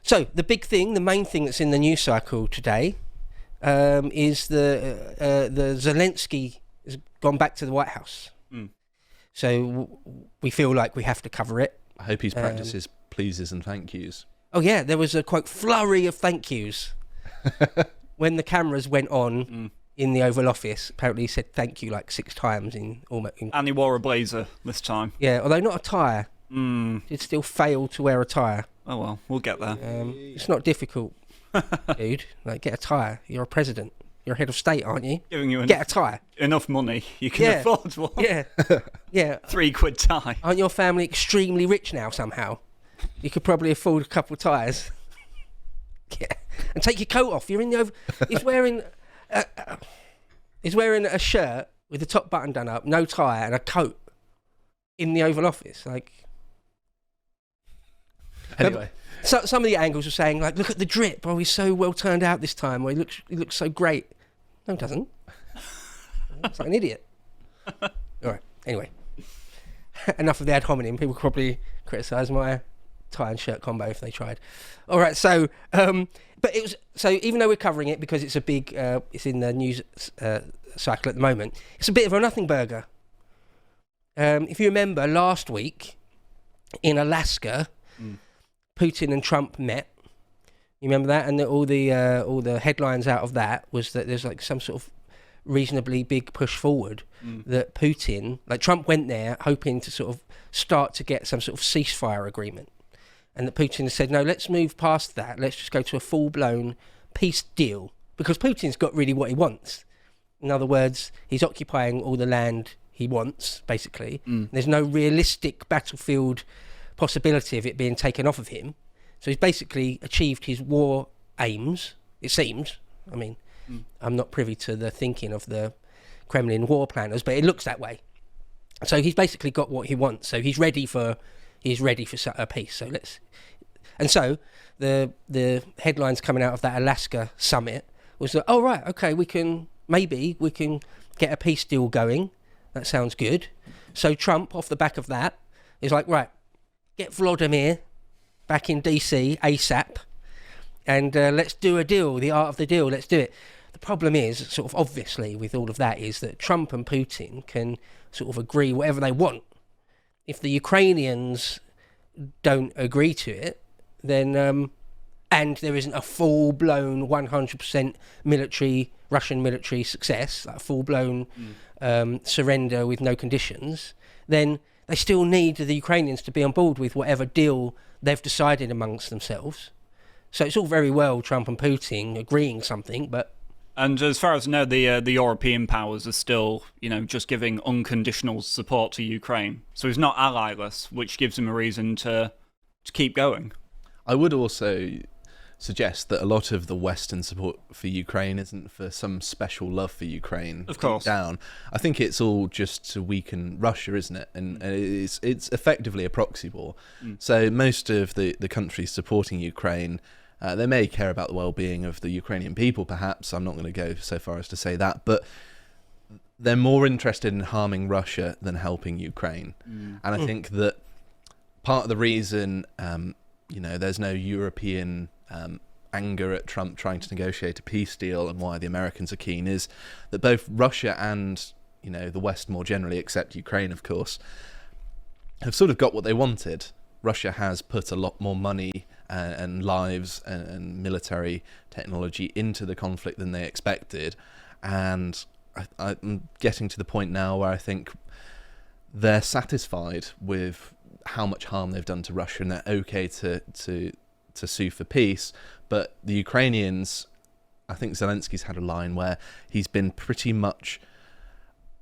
So the big thing, the main thing that's in the news cycle today, is the Zelensky has gone back to the White House. So we feel like we have to cover it. I hope he's practices pleases and thank yous. Oh yeah, there was a quote flurry of thank yous when the cameras went on in the Oval Office. Apparently, he said thank you like 6 times in almost. And he wore a blazer this time. Yeah, although not a tie. He'd still failed to wear a tie. Oh well, we'll get there. It's not difficult, dude. Like, get a tie. You're a president. You're a head of state, aren't you? Giving you get a tie. Enough money, you can afford one. Yeah, yeah. £3 tie. Aren't your family extremely rich now somehow? You could probably afford a couple of ties. Yeah, and take your coat off. You're in the over. He's wearing a shirt with the top button done up, no tie, and a coat in the Oval Office. Like, anyway, so some of the angles were saying, like, look at the drip. Oh, he's so well turned out this time. Or he looks so great. No, he doesn't. It's like an idiot. All right. Anyway, enough of the ad hominem. People could probably criticise my tie and shirt combo if they tried. All right. So, but it was even though we're covering it because it's a big, it's in the news cycle at the moment. It's a bit of a nothing burger. If you remember last week in Alaska, Putin and Trump met. You remember that? And all the headlines out of that was that there's like some sort of reasonably big push forward that Putin, like Trump went there hoping to sort of start to get some sort of ceasefire agreement. And that Putin has said, no, let's move past that. Let's just go to a full-blown peace deal. Because Putin's got really what he wants. In other words, he's occupying all the land he wants, basically. There's no realistic battlefield possibility of it being taken off of him. So he's basically achieved his war aims, it seems. I mean, I'm not privy to the thinking of the Kremlin war planners, but it looks that way. So he's basically got what he wants. So he's ready for a peace. So the headlines coming out of that Alaska summit was that, oh right, okay, maybe we can get a peace deal going. That sounds good. So Trump, off the back of that, is like, right, get Vladimir back in DC ASAP, and let's do a deal, the art of the deal, let's do it. The problem is, sort of obviously, with all of that, is that Trump and Putin can sort of agree whatever they want. If the Ukrainians don't agree to it, then, and there isn't a full-blown 100% Russian military success, like a full-blown surrender with no conditions, then they still need the Ukrainians to be on board with whatever deal they've decided amongst themselves. So it's all very well Trump and Putin agreeing something, but... And as far as I know, the European powers are still, just giving unconditional support to Ukraine. So he's not allyless, which gives him a reason to keep going. I would also suggest that a lot of the Western support for Ukraine isn't for some special love for Ukraine. Of course. Down. I think it's all just to weaken Russia, isn't it? And it's effectively a proxy war. So most of the countries supporting Ukraine, they may care about the well-being of the Ukrainian people, perhaps. I'm not going to go so far as to say that, but they're more interested in harming Russia than helping Ukraine. And I think that part of the reason, there's no European anger at Trump trying to negotiate a peace deal and why the Americans are keen is that both Russia and, the West more generally, except Ukraine, of course, have sort of got what they wanted. Russia has put a lot more money and lives and military technology into the conflict than they expected. And I'm getting to the point now where I think they're satisfied with how much harm they've done to Russia and they're okay to sue for peace. But the Ukrainians, I think Zelensky's had a line where he's been pretty much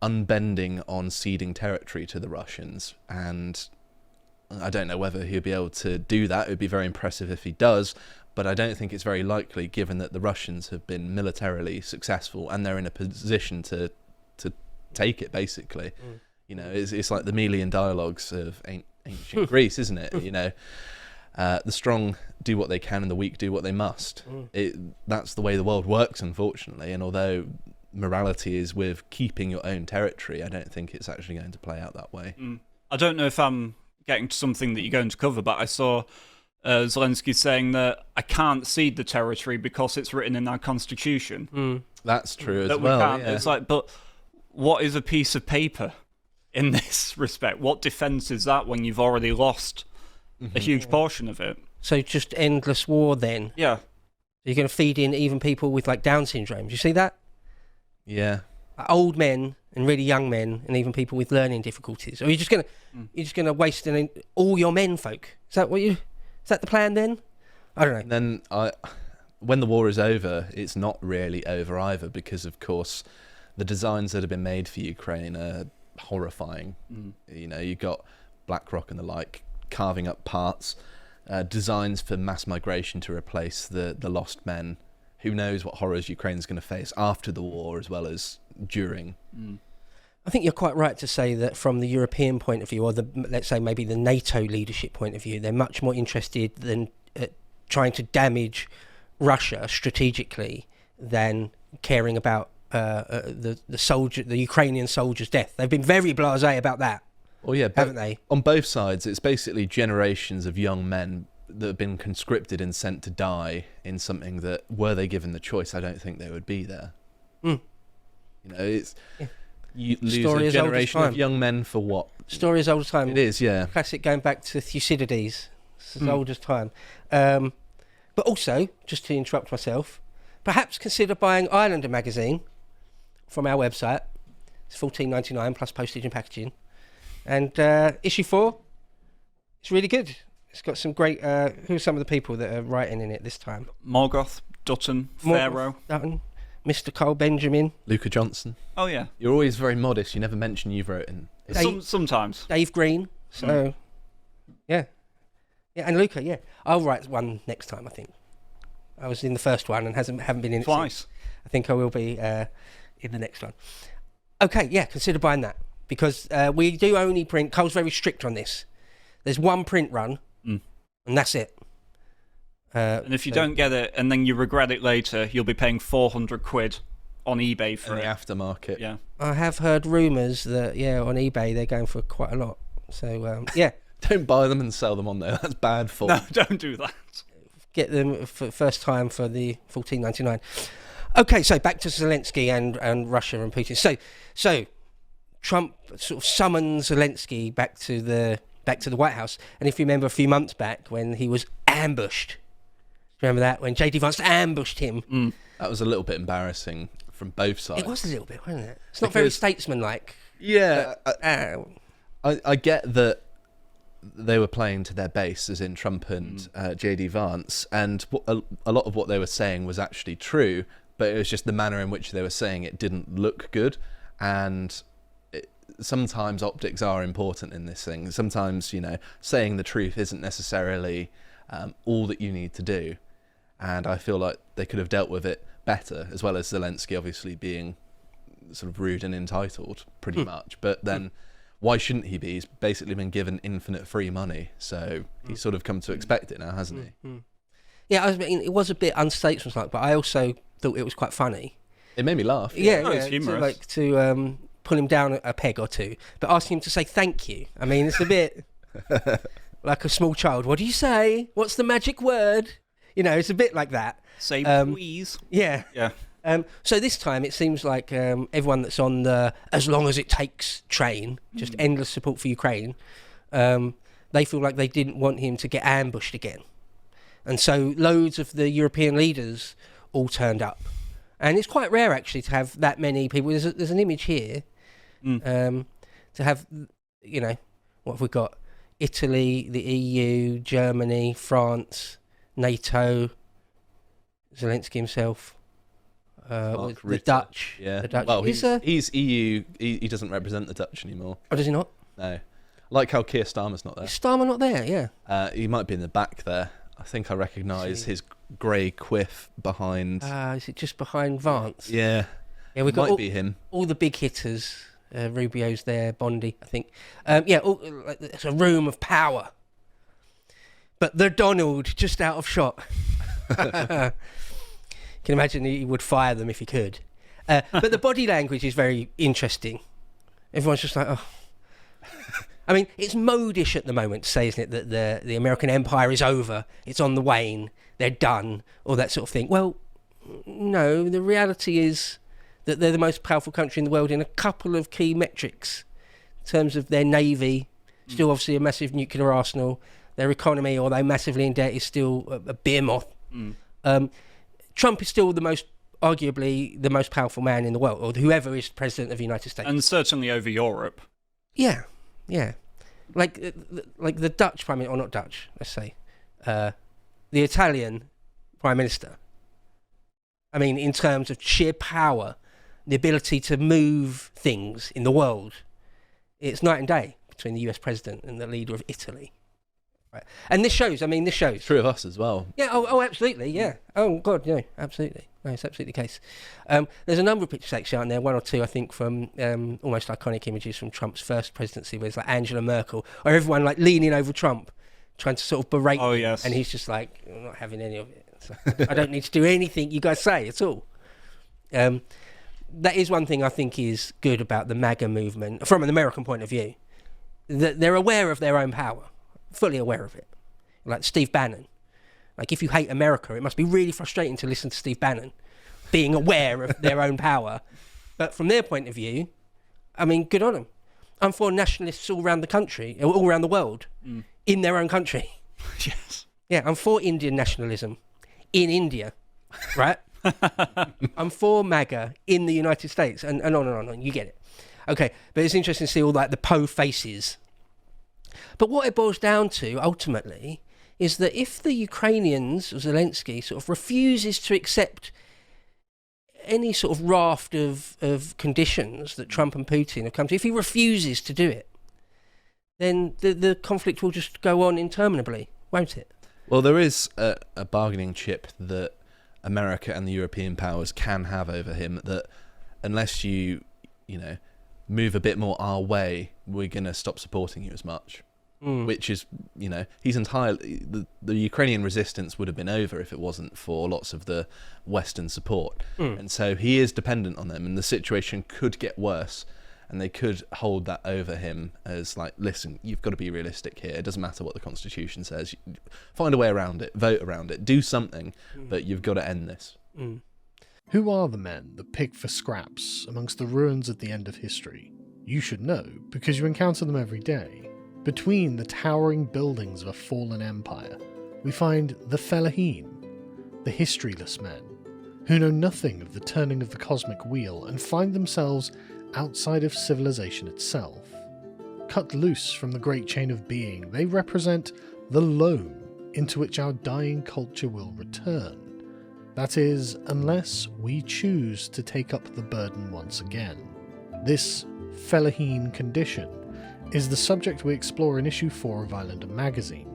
unbending on ceding territory to the Russians, and I don't know whether he'll be able to do that. It would be very impressive if he does, but I don't think it's very likely given that the Russians have been militarily successful and they're in a position to take it, basically. It's like the Melian dialogues of ancient Greece, isn't it? The strong do what they can and the weak do what they must. That's the way the world works, unfortunately, and although morality is with keeping your own territory, I don't think it's actually going to play out that way. I don't know if I'm getting to something that you're going to cover, but I saw Zelensky saying that I can't cede the territory because it's written in our constitution. That's true as That we well. can't. Yeah. It's like, but what is a piece of paper in this respect? What defence is that when you've already lost a huge portion of it? So just endless war then. Yeah. You're going to feed in even people with like Down syndrome. Do you see that? Yeah. Old men and really young men, and even people with learning difficulties. Or you're just going to waste all your men folk. Is that the plan then? I don't know. And then when the war is over, it's not really over either, because of course the designs that have been made for Ukraine are horrifying. You know, you've got BlackRock and the like carving up parts, designs for mass migration to replace the lost men. Who knows what horrors Ukraine's going to face after the war as well as during. I think you're quite right to say that from the European point of view, or let's say maybe the NATO leadership point of view, they're much more interested than trying to damage Russia strategically than caring about the Ukrainian soldier's death. They've been very blasé about that. Well, yeah, haven't they? On both sides, it's basically generations of young men that have been conscripted and sent to die in something that, were they given the choice, I don't think they would be there. You know, it's you lose Story a as old as generation time. of young men for what? Story as old as time. It is, yeah. Classic going back to Thucydides. It's as old as time. But also, just to interrupt myself, perhaps consider buying Islander magazine from our website. It's $14.99 plus postage and packaging. And issue 4, it's really good. It's got some great... who are some of the people that are writing in it this time? Morgoth, Dutton, Pharaoh. Dutton, Mr. Cole Benjamin. Luca Johnson. Oh, yeah. You're always very modest. You never mention you've written. Sometimes. Dave Green. So, yeah. Yeah, and Luca, yeah. I'll write one next time, I think. I was in the first one and haven't been in it Twice. since. I think I will be in the next one. Okay, yeah, consider buying that. Because we do only print... Cole's very strict on this. There's one print run, and that's it. And if you don't get it, and then you regret it later, you'll be paying 400 quid on eBay for In the it. aftermarket. Yeah. I have heard rumours that, on eBay they're going for quite a lot. So, yeah. Don't buy them and sell them on there. That's bad form. No, don't do that. Get them for first time for the $14.99. Okay, so back to Zelensky and Russia and Putin. So Trump sort of summons Zelensky back to the White House. And if you remember a few months back when he was ambushed, remember that, when J.D. Vance ambushed him? That was a little bit embarrassing from both sides. It was a little bit, wasn't it? It's not very statesmanlike. Yeah, I get that they were playing to their base, as in Trump and J.D. Vance, and a lot of what they were saying was actually true, but it was just the manner in which they were saying it didn't look good, and sometimes optics are important in this thing. Sometimes, saying the truth isn't necessarily all that you need to do, and I feel like they could have dealt with it better, as well as Zelensky obviously being sort of rude and entitled, pretty much, but then... Why shouldn't he be? He's basically been given infinite free money, so he's sort of come to expect it now, hasn't he? Yeah, I mean, it was a bit unstatesmanlike, but I also thought it was quite funny. It made me laugh. Yeah, it's humorous. To pull him down a peg or two, but asking him to say thank you. I mean, it's a bit like a small child. What do you say? What's the magic word? It's a bit like that. Say please. Yeah. Yeah. So this time it seems like everyone that's on the as long as it takes train, just endless support for Ukraine, they feel like they didn't want him to get ambushed again. And so loads of the European leaders all turned up. And it's quite rare actually to have that many people. There's an image here to have, what have we got? Italy, the EU, Germany, France, NATO, Zelensky himself. The Dutch. Yeah. The Dutch. Well, he's EU. He doesn't represent the Dutch anymore. Oh, does he not? No. Like how Keir Starmer's not there. Is Starmer not there? Yeah. He might be in the back there. I think I recognise his grey quiff behind. Is it just behind Vance? Yeah. Yeah, we've got be him. All the big hitters. Rubio's there, Bondi, I think. It's a room of power. But the Donald just out of shot. Can imagine he would fire them if he could. But the body language is very interesting. Everyone's just like, oh. I mean, it's modish at the moment to say, isn't it, that the American empire is over, it's on the wane, they're done, all that sort of thing. Well, no, the reality is that they're the most powerful country in the world in a couple of key metrics. In terms of their navy, still obviously a massive nuclear arsenal, their economy, although massively in debt, is still a beer moth. Trump is still arguably the most powerful man in the world, or whoever is president of the United States. And certainly over Europe. Yeah. Like the Dutch prime minister, or not Dutch, let's say, the Italian prime minister. I mean, in terms of sheer power, the ability to move things in the world, it's night and day between the US president and the leader of Italy. Right. And this shows. True of us as well. Yeah, oh, absolutely, yeah. Oh, God, no, absolutely. No, it's absolutely the case. There's a number of pictures actually, aren't there? One or two, I think, from almost iconic images from Trump's first presidency, where it's like Angela Merkel, or everyone like leaning over Trump, trying to sort of berate him. Yes. And he's just like, I'm not having any of it. So I don't need to do anything you guys say at all. That is one thing I think is good about the MAGA movement, from an American point of view, that they're aware of their own power, fully aware of it. Like Steve Bannon. Like, if you hate America, it must be really frustrating to listen to Steve Bannon being aware of their own power. But from their point of view, I mean, good on them. I'm for nationalists all around the country, all around the world, in their own country. Yes. Yeah, I'm for Indian nationalism in India, right? I'm for MAGA in the United States, and on and on and on. You get it. Okay, but it's interesting to see all that, the Poe faces. But what it boils down to, ultimately, is that if the Ukrainians, or Zelensky, sort of refuses to accept any sort of raft of conditions that Trump and Putin have come to, if he refuses to do it, then the conflict will just go on interminably, won't it? Well, there is a bargaining chip that America and the European powers can have over him, that unless you move a bit more our way, we're going to stop supporting you as much. Which is, he's entirely... The Ukrainian resistance would have been over if it wasn't for lots of the Western support. And so he is dependent on them, and the situation could get worse, and they could hold that over him as like, listen, you've got to be realistic here. It doesn't matter what the Constitution says. Find a way around it, vote around it, do something, but you've got to end this. Who are the men that pick for scraps amongst the ruins at the end of history? You should know, because you encounter them every day. Between the towering buildings of a fallen empire, we find the Fellahin, the historyless men, who know nothing of the turning of the cosmic wheel and find themselves outside of civilization itself. Cut loose from the great chain of being, they represent the loam into which our dying culture will return. That is, unless we choose to take up the burden once again. This Fellahin condition is the subject we explore in issue 4 of Islander magazine,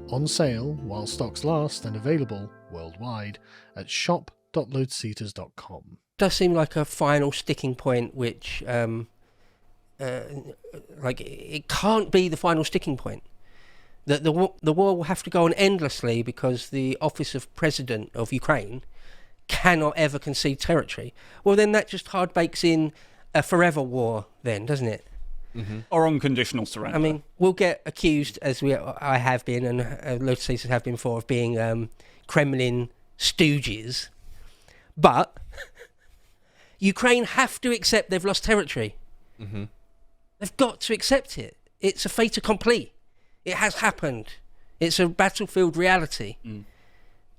on sale while stocks last and available worldwide at shop.lotusseaters.com. Does seem like a final sticking point, which it can't be the final sticking point. That the war will have to go on endlessly because the office of president of Ukraine cannot ever concede territory. Well, then that just hard bakes in a forever war, then, doesn't it? Or unconditional surrender. I mean, we'll get accused, as I have been, and Lotus Seaters have been before, of being Kremlin stooges. But Ukraine have to accept they've lost territory. They've got to accept it. It's a fait accompli. It has happened. It's a battlefield reality.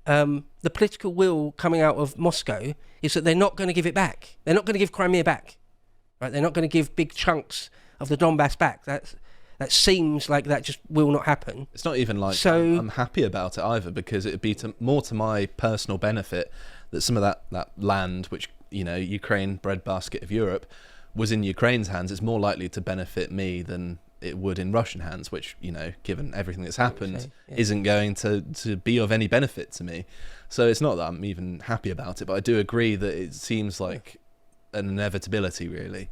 The political will coming out of Moscow is that they're not going to give it back. They're not going to give Crimea back. Right? They're not going to give big chunks of the Donbass back. That seems like that just will not happen. It's not even like I'm happy about it either, because it'd be more to my personal benefit that some of that land, which, Ukraine, breadbasket of Europe, was in Ukraine's hands. It's more likely to benefit me than it would in Russian hands, which, given everything that's happened, isn't going to be of any benefit to me. So it's not that I'm even happy about it, but I do agree that it seems like an inevitability, really.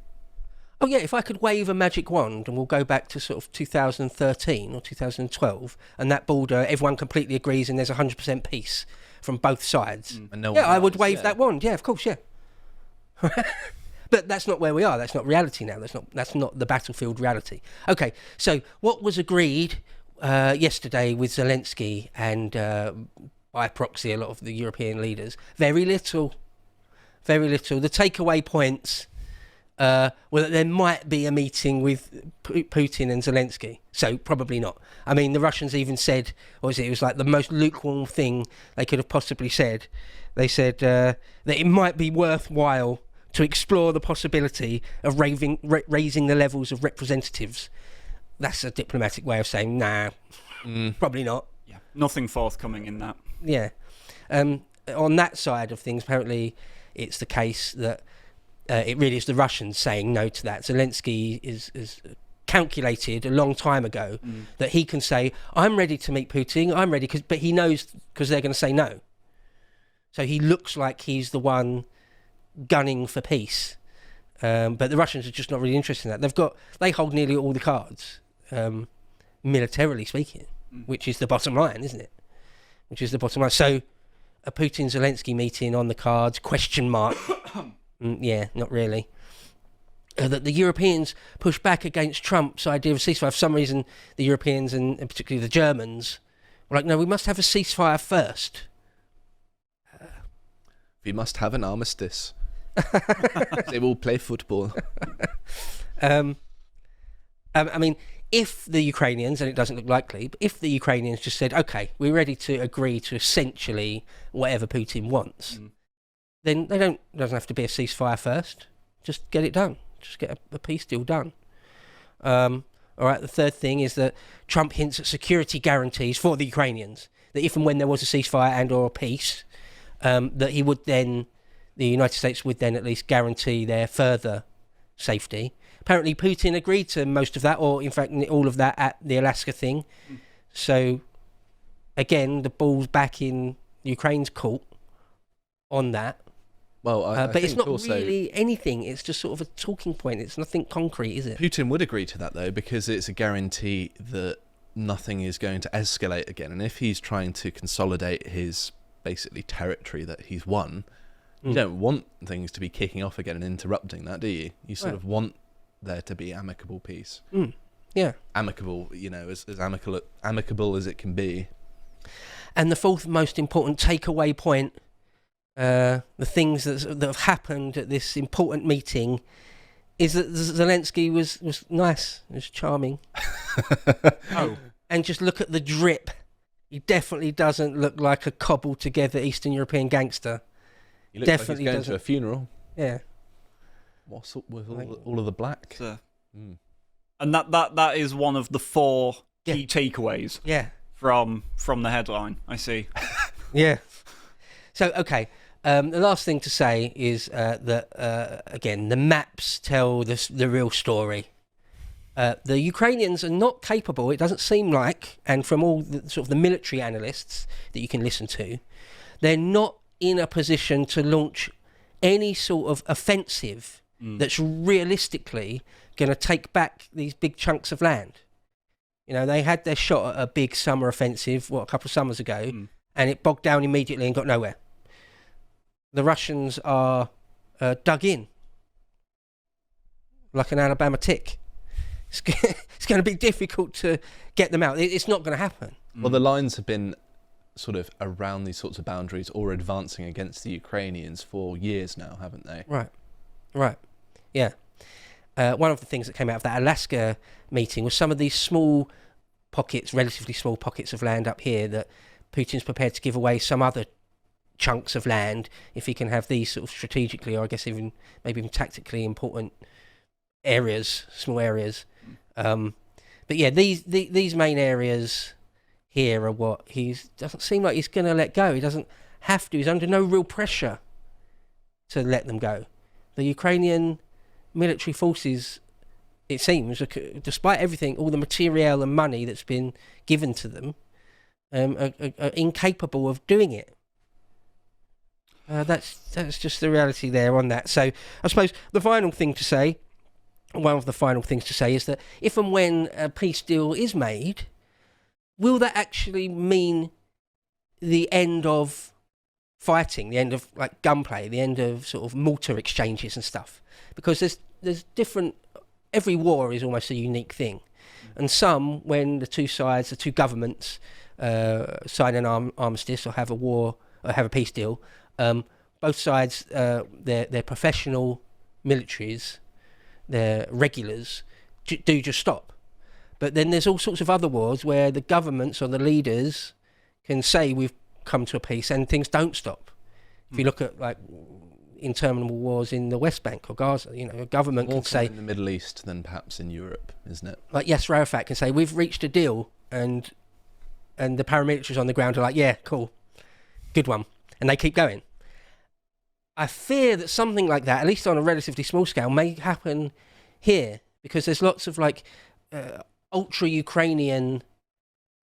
Oh yeah, if I could wave a magic wand, and we'll go back to sort of 2013 or 2012, and that border, everyone completely agrees and there's 100% peace from both sides. And no I one would dies, wave that wand. Yeah, of course, yeah. But that's not where we are. That's not reality now. That's not the battlefield reality. Okay, so what was agreed yesterday with Zelensky and by proxy a lot of the European leaders? Very little. Very little. The takeaway points were that there might be a meeting with Putin and Zelensky. So probably not. I mean, the Russians even said, it was like the most lukewarm thing they could have possibly said. They said that it might be worthwhile to explore the possibility of raising the levels of representatives. That's a diplomatic way of saying, nah, probably not. Yeah, nothing forthcoming in that. Yeah. On that side of things, apparently it's the case that it really is the Russians saying no to that. Zelensky is calculated a long time ago that he can say, I'm ready to meet Putin, I'm ready, but he knows because they're going to say no. So he looks like he's the one gunning for peace. But the Russians are just not really interested in that. They hold nearly all the cards, militarily speaking, which is the bottom line, isn't it? Which is the bottom line. So a Putin-Zelensky meeting on the cards, question mark. Yeah, not really. That the Europeans push back against Trump's idea of ceasefire. For some reason, the Europeans and particularly the Germans were like, no, we must have a ceasefire first. We must have an armistice. They will play football. I mean, if the Ukrainians, and it doesn't look likely, but if the Ukrainians just said, okay, we're ready to agree to essentially whatever Putin wants, then doesn't have to be a ceasefire first. Just get it done. Just get a peace deal done. All right, the third thing is that Trump hints at security guarantees for the Ukrainians, that if and when there was a ceasefire and or a peace, that the United States would then at least guarantee their further safety. Apparently Putin agreed to most of that, or in fact all of that at the Alaska thing. So again, the ball's back in Ukraine's court on that. Well, but it's not really anything. It's just sort of a talking point. It's nothing concrete, is it? Putin would agree to that, though, because it's a guarantee that nothing is going to escalate again. And if he's trying to consolidate his basically territory that he's won, you don't want things to be kicking off again and interrupting that, do you? You sort of want there to be amicable peace. Yeah. Amicable, as amicable as it can be. And the fourth most important takeaway point, the things that have happened at this important meeting, is that Zelensky was nice, was charming. And just look at the drip. He definitely doesn't look like a cobbled together Eastern European gangster. He looks definitely like he's going to a funeral. Yeah. What's up with all of the black? And that is one of the four key takeaways. Yeah. From the headline, I see. Yeah. So, okay. The last thing to say is that, again, the maps tell the real story. The Ukrainians are not capable, it doesn't seem like, and from all the sort of the military analysts that you can listen to, they're not in a position to launch any sort of offensive that's realistically going to take back these big chunks of land. They had their shot at a big summer offensive, a couple of summers ago, and it bogged down immediately and got nowhere. The Russians are dug in like an Alabama tick. It's going to be difficult to get them out. It's not going to happen. Well, the lines have been sort of around these sorts of boundaries or advancing against the Ukrainians for years now, haven't they? Right. Yeah. One of the things that came out of that Alaska meeting was some of these small pockets, relatively small pockets of land up here that Putin's prepared to give away some other chunks of land if he can have these sort of strategically, or I guess maybe even tactically important areas, small areas. But yeah, these main areas here are what doesn't seem like he's going to let go. He doesn't have to. He's under no real pressure to let them go. The Ukrainian military forces, it seems, despite everything, all the material and money that's been given to them, are incapable of doing it. That's just the reality there on that. So I suppose one of the final things to say is that if and when a peace deal is made, will that actually mean the end of fighting, the end of like gunplay, the end of sort of mortar exchanges and stuff. Because there's different. Every war is almost a unique thing, and some, when the two governments sign an armistice or have a war or have a peace deal, both sides, their professional militaries, their regulars, do just stop. But then there's all sorts of other wars where the governments or the leaders can say we've come to a peace and things don't stop. If you look at like interminable wars in the West Bank or Gaza, a government More can say in the Middle East than perhaps in Europe, isn't it? like Yasser Arafat can say we've reached a deal, and the paramilitaries on the ground are like, yeah, cool, good one, and they keep going. I fear that something like that, at least on a relatively small scale, may happen here because there's lots of like ultra-Ukrainian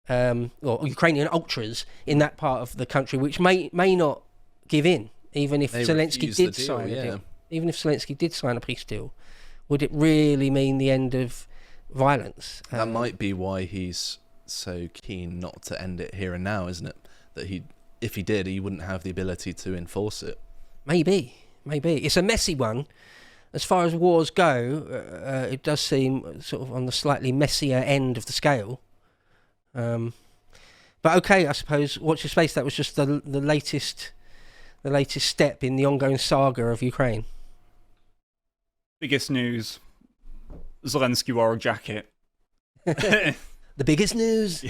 or Ukrainian ultras in that part of the country, which may not give in, even if Zelensky did sign a deal. Even if Zelensky did sign a peace deal, would it really mean the end of violence? That might be why he's so keen not to end it here and now, isn't it? That if he did, he wouldn't have the ability to enforce it. Maybe. It's a messy one. As far as wars go, it does seem sort of on the slightly messier end of the scale. But okay, I suppose, watch your space, that was just the latest step in the ongoing saga of Ukraine. Biggest news, Zelensky wore a jacket. The biggest news?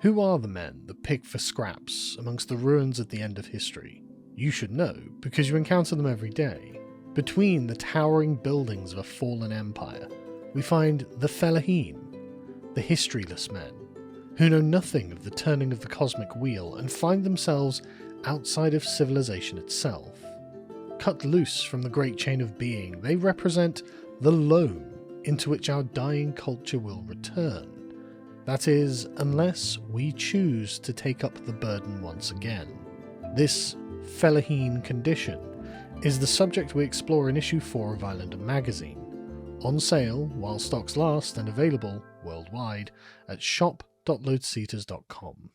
Who are the men that pick for scraps amongst the ruins at the end of history? You should know, because you encounter them every day. Between the towering buildings of a fallen empire, we find the Fellahin, the historyless men, who know nothing of the turning of the cosmic wheel and find themselves outside of civilization itself. Cut loose from the great chain of being, they represent the loam into which our dying culture will return. That is, unless we choose to take up the burden once again. This Fellahin condition is the subject we explore in issue 4 of Islander magazine, on sale while stocks last and available worldwide at shop.lotusseaters.com.